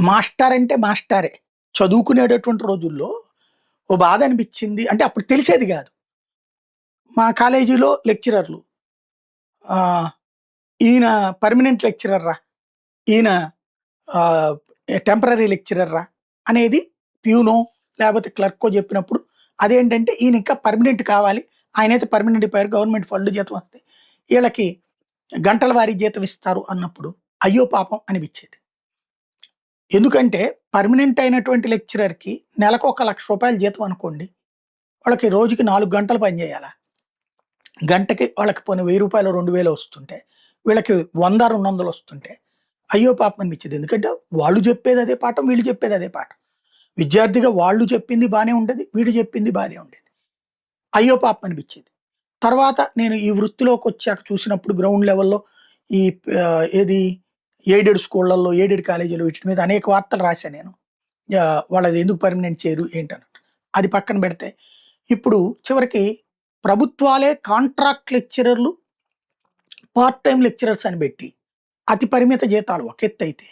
Master అంటే మాస్టారే. చదువుకునేటటువంటి రోజుల్లో ఓ బాధ అనిపిచ్చింది. అంటే అప్పుడు తెలిసేది గాదు. మా కాలేజీలో లెక్చరర్లు ఆహ్, ఈయన పర్మనెంట్ లెక్చరర్ రా! ఈయన ఆహ్, టెంపరరీ లెక్చరర్ రా! అనేది ప్యూనో లేపోతే క్లర్కో జెప్పినప్పుడు అదేంటంటే ఈయన ఇంకా పర్మనెంట్ కావాలి. ఆయనైతే పర్మనెంట్ అయిపోయారు. గవర్నమెంట్ ఫండ్ జీతం వస్తాయి. ఈళ్ళకి గంటల వారీ జీతం ఇస్తారు అన్నప్పుడు అయ్యో పాపం అనిపిచ్చేది. ఎందుకంటే పర్మనెంట్ అయినటువంటి లెక్చరర్‌కి నెలకు ఒక రూ. 1,00,000 జీతం అనుకోండి. వాళ్ళకి రోజుకి 4 గంటలు పని జేయాలా? గంటకి వాళ్ళకి పోనీ రూ. 1000 2000 వస్తుంటే, వీళ్ళకి 100, 200 వస్తుంటే, అయ్యో పాపం అనిపిచ్చేది. ఎందుకంటే వాళ్ళు జెప్పేది అదే పాఠం, వీళ్ళు చెప్పేది అదే పాఠం. విద్యార్థిగా వాళ్ళు చెప్పింది బానే ఉండేది. వీడు చెప్పింది బానే ఉండేది. అయ్యో పాపం అనిపిచ్చేది. తర్వాత నేను ఈ వృత్తిలోకొచ్చాక చూసినప్పుడు గ్రౌండ్ లెవెల్‌లో ఈ ఏది ఎయిడెడ్ స్కూళ్ళల్లో, ఎయిడెడ్ కాలేజీలు వీటి మీద అనేక వార్తలు రాసా నేను. వాళ్ళది ఎందుకు పర్మనెంట్ చేయరు ఏంటన్నట్టు. అది పక్కన పెడితే, ఇప్పుడు చివరికి ప్రభుత్వాలే కాంట్రాక్ట్ లెక్చరర్‌లు, పార్ట్ టైమ్ లెక్చరర్స్ అని బెట్టి, అతి పరిమిత జీతాలు ఒక ఎత్తయితే,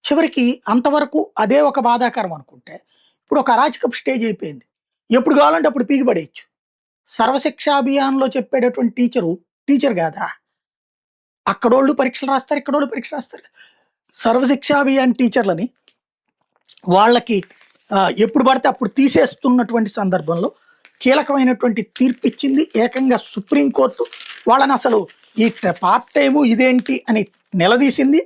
చివరికి అంతవరకు అదే ఒక బాధాకరం అనుకుంటే, ఇప్పుడు ఒక అరాచకపు స్టేజ్ అయిపోయింది. ఎప్పుడు కావాలంటే అప్పుడు పీకి పడేయొచ్చు. సర్వశిక్ష అభియాన్‌లో చెప్పేటటువంటి టీచరు, టీచర్ గాదా? అక్కడోళ్ళు పరీక్షలు రాస్తారు, ఇక్కడోళ్ళు పరీక్ష రాస్తారు. సర్వశిక్ష అభియాన్ టీచర్‌లని వాళ్ళకి ఎప్పుడు పడితే అప్పుడు తీసేస్తున్నటువంటి సందర్భంలో కీలకమైనటువంటి తీర్పిచ్చింది ఏకంగా సుప్రీం కోర్టు. వాళ్ళని అసలు ఈ పార్ట్ టైము ఇదేంటి అని నిలదీసింది.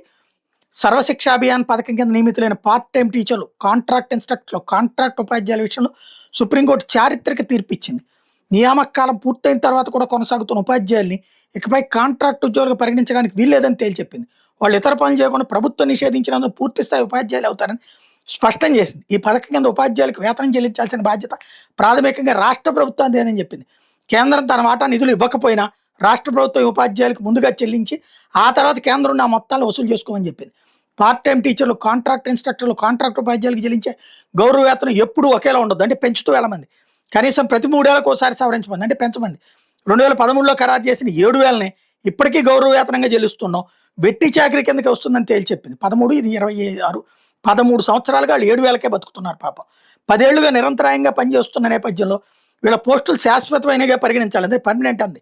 సర్వశిక్ష అభియాన్ పథకం కింద నియమితులైన పార్ట్ టైమ్ టీచర్లు, కాంట్రాక్ట్ ఇన్‌స్ట్రక్టర్లు, కాంట్రాక్ట్ ఉపాధ్యాయుల విషయంలో సుప్రీంకోర్టు చారిత్రక తీర్పిచ్చింది. నియామక కాలం పూర్తయిన తర్వాత కూడా కొనసాగుతున్న ఉపాధ్యాయుల్ని ఇకపై కాంట్రాక్ట్ ఉద్యోగులుగా పరిగణించడానికి వీల్లేదని తేల్చెప్పింది. వాళ్ళు ఇతర పనులు చేయకుండా ప్రభుత్వం నిషేధించినందుకు పూర్తి స్థాయి ఉపాధ్యాయులు అవుతారని స్పష్టం చేసింది. ఈ పథకం కింద ఉపాధ్యాయులకు వేతనం చెల్లించాల్సిన బాధ్యత ప్రాథమికంగా రాష్ట్ర ప్రభుత్వానిదేనని చెప్పింది. కేంద్రం తన వాటా నిధులు ఇవ్వకపోయినా రాష్ట్ర ప్రభుత్వం ఉపాధ్యాయులకు ముందుగా చెల్లించి ఆ తర్వాత కేంద్రం ఆ మొత్తాలను వసూలు చేసుకోమని చెప్పింది. పార్ట్ టైమ్ టీచర్లు, కాంట్రాక్ట్ ఇన్‌స్ట్రక్టర్లు, కాంట్రాక్ట్ ఉపాధ్యాయులకు చెల్లించే గౌరవ వేతనం ఎప్పుడూ ఒకేలా ఉండదు. అంటే పెంచుతూ వెళ్ళమంది. కనీసం ప్రతి 3 ఏళ్లకు ఒకసారి సవరించమంది. అంటే పెంచమంది. 2013లో ఖరారు చేసిన 7,000ని ఇప్పటికీ గౌరవ వేతనంగా చెల్లిస్తున్నాం. వెట్టి చాకిరీ కిందకి వస్తుందని తేల్చెప్పింది. 13 ఇది 26 13 సంవత్సరాలుగా వాళ్ళు 7,000కే బతుకుతున్నారు పాపం. 10 ఏళ్లుగా నిరంతరాయంగా పనిచేస్తున్న నేపథ్యంలో వీళ్ళ పోస్టులు శాశ్వతమైనవిగా పరిగణించాలి. అంటే పర్మనెంట్ అంది.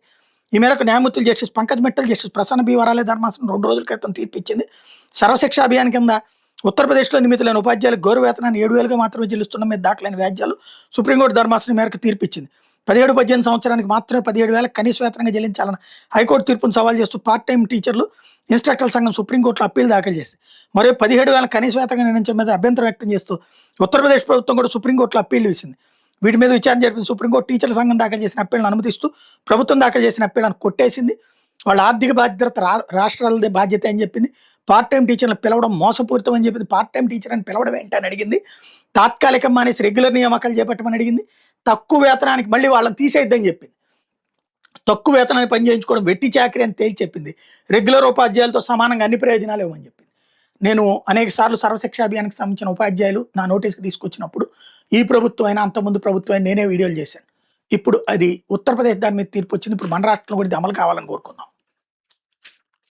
ఈ మేరకు న్యాయమూర్తులు Justice Pankaj Mittal, Justice Prasanna B Varale ధర్మాసనం 2 రోజుల క్రితం తీర్పిచ్చింది. సర్వశిక్ష అభియాన్ కింద ఉత్తరప్రదేశ్‌లో నియమితులైన ఉపాధ్యాయులకు గౌరవ వేతనాన్ని 7,000గా మాత్రమే చెల్లిస్తున్న మీద దాఖలైన వ్యాజ్యాలు సుప్రీంకోర్టు ధర్మాసనం మేరకు తీర్పిచ్చింది. 17, 18 సంవత్సరానికి మాత్రమే 17,000 కనీస వేతనంగా చెల్లించాలన్న హైకోర్టు తీర్పును సవాల్ చేస్తూ పార్ట్ టైమ్ టీచర్లు, ఇన్‌స్ట్రక్టర్ల సంఘం సుప్రీంకోర్టులో అప్పీల్ దాఖలు చేసింది. మరో 17,000 కనీస వేతనంగా నిర్ణయించడం మీద అభ్యంతరం వ్యక్తం చేస్తూ ఉత్తరప్రదేశ్ ప్రభుత్వం కూడా సుప్రీంకోర్టులో అప్పీల్ వేసింది. వీటి మీద విచారణ జరిపిన సుప్రీంకోర్టు టీచర్ల సంఘం దాఖలు చేసిన అప్పీల్‌ను అనుమతిస్తూ ప్రభుత్వం దాఖలు చేసిన అప్పీల్‌ను కొట్టేసింది. వాళ్ళ ఆర్థిక బాధ్యత రాష్ట్రాలదే బాధ్యత అని చెప్పింది. పార్ట్ టైమ్ టీచర్‌లను పిలవడం మోసపూరితం అని చెప్పింది. పార్ట్ టైమ్ టీచర్ అని పిలవడం ఏంటని అడిగింది. తాత్కాలికం మానేసి రెగ్యులర్ నియామకాలు చేపట్టమని అడిగింది. తక్కువ వేతనానికి మళ్ళీ వాళ్ళని తీసేయొద్దని చెప్పింది. తక్కువ వేతనాన్ని పని చేయించుకోవడం వెట్టి చాకిరీ అని తేల్చి చెప్పింది. రెగ్యులర్ ఉపాధ్యాయులతో సమానంగా అన్ని ప్రయోజనాలు ఇవ్వమని చెప్పింది. నేను అనేక సార్లు సర్వశిక్ష అభియాన్‌కి సంబంధించిన ఉపాధ్యాయులు నా నోటీస్‌కి తీసుకొచ్చినప్పుడు ఈ ప్రభుత్వం అయినా, అంతకుముందు ప్రభుత్వం అయినా నేనే వీడియోలు చేశాను. ఇప్పుడు అది ఉత్తరప్రదేశ్ దాని మీద తీర్పు వచ్చింది. ఇప్పుడు మన రాష్ట్రంలో కూడా ఇది అమలు కావాలని కోరుకుందాం.